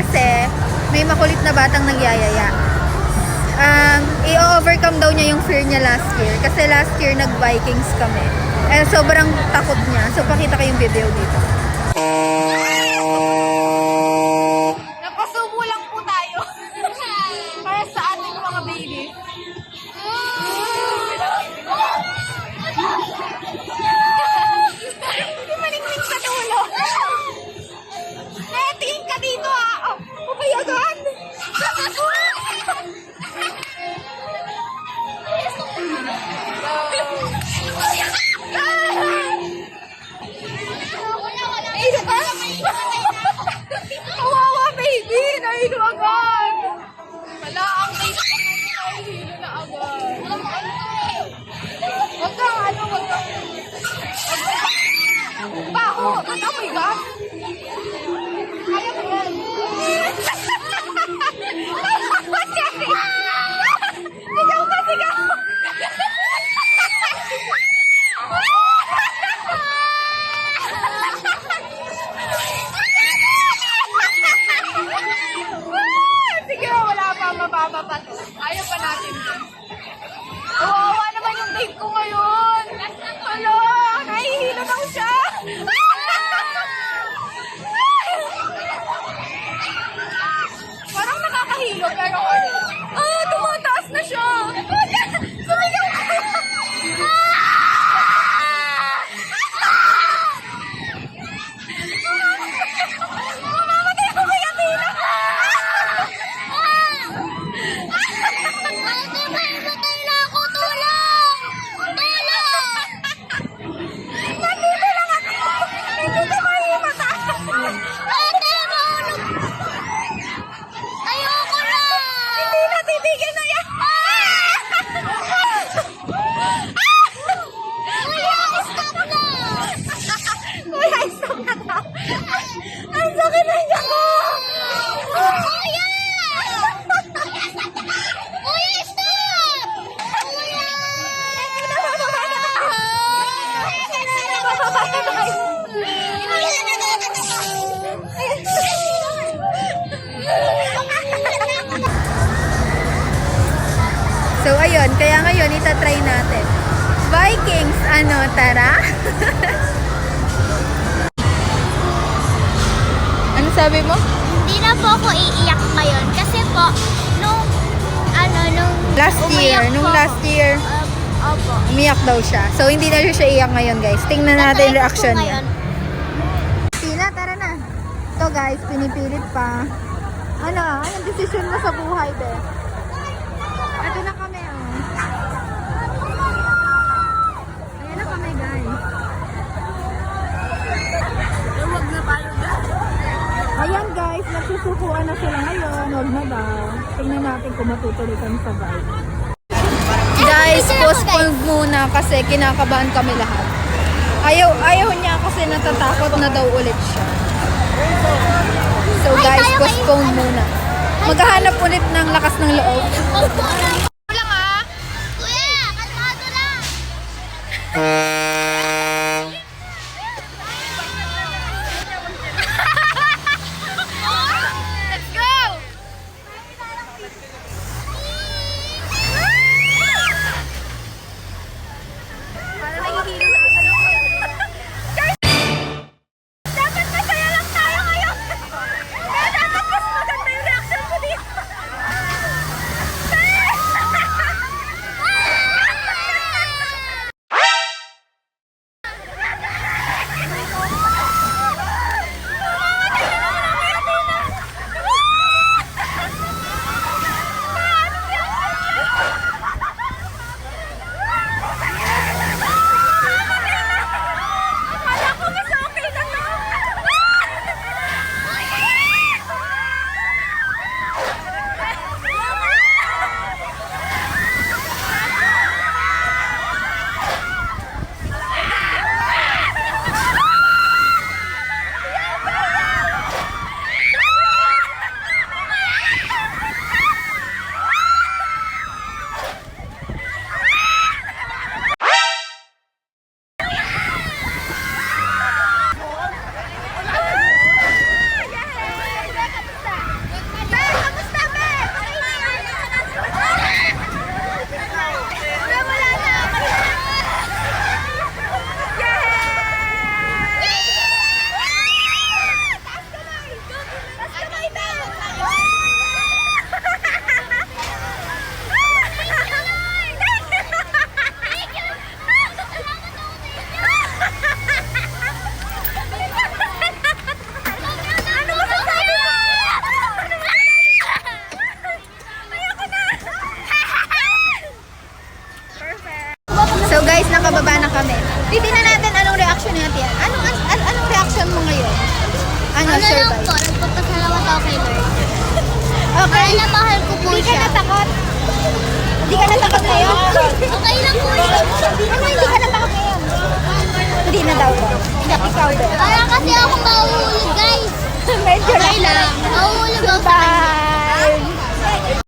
kasi may makulit na batang nagyayaya. I-overcome daw niya yung fear niya last year. Kasi last year nag-Vikings kami. Sobrang takot niya. So pakita ko yung video dito. Napasubo lang po tayo. Para sa ating mga baby. Malikling sa dulo. Tingin ka dito ah. Oh, payagan. Kawawa baby, nahilo agad. Wala ang baby, nahilo na agad. Wag kang baho. Oh my God. Ayaw ko yan. Sigaw ka, sigaw. Sige, wala pa, mababa pa to. Ayaw pa natin to. Kawawa naman yung babe ko ngayon. Hello, nahihilo daw siya. Parang nakakahilo, pero tumataas na siya. Sumigaw ka. Mamamatay ako kaya tila. Matay na ako, tulong! Tulong! Nandito lang ako. Hindi ko mahimata. Ate, mahulog. Ayoko na. Hindi na, titigil na yan. Kuya, stop na. Kuya, stop na daw. Ang sakit na niya ko. Kuya! Kuya, stop! Kuya! So ayun, kaya ngayon itatry natin. Vikings, tara? Ano sabi mo? Hindi na po ako iiyak ngayon kasi po, nung Last year, opo. umiyak daw siya. So hindi na siya iyak ngayon, guys. Tingnan natin yung reaction niya. Tina, tara na. Ito guys, pinipilit pa. Anong decision mo sa buhay, be? Ito na kami, oh. Ayan na kami, guys. Huwag na tayo, guys. Ayan, guys. Nagsusukuan na sila ngayon. Huwag na daw. Tingnan natin kung matutuloy kami sa vibe. Guys, postpone muna kasi kinakabahan kami lahat. Ayaw niya kasi natatakot na daw ulit siya. So guys, postpone muna. Maghahanap ulit ng lakas ng loob. Wala nga. Kuya, kalmado lang. Let's go! Para nahihilo na agad ako. Dapat masaya lang tayo ngayon. Kaya dapat mas maganda yung reaction ko dito. Ano, lang survive. po, nagpapasalamat ako kay Lord. Okay. Mahal na mahal ko po Hindi ka siya. natakot? Hindi ka natakot ngayon? Okay lang po siya. Ano, hindi ka natakot ngayon? Hindi na daw. Ikaw daw. Parang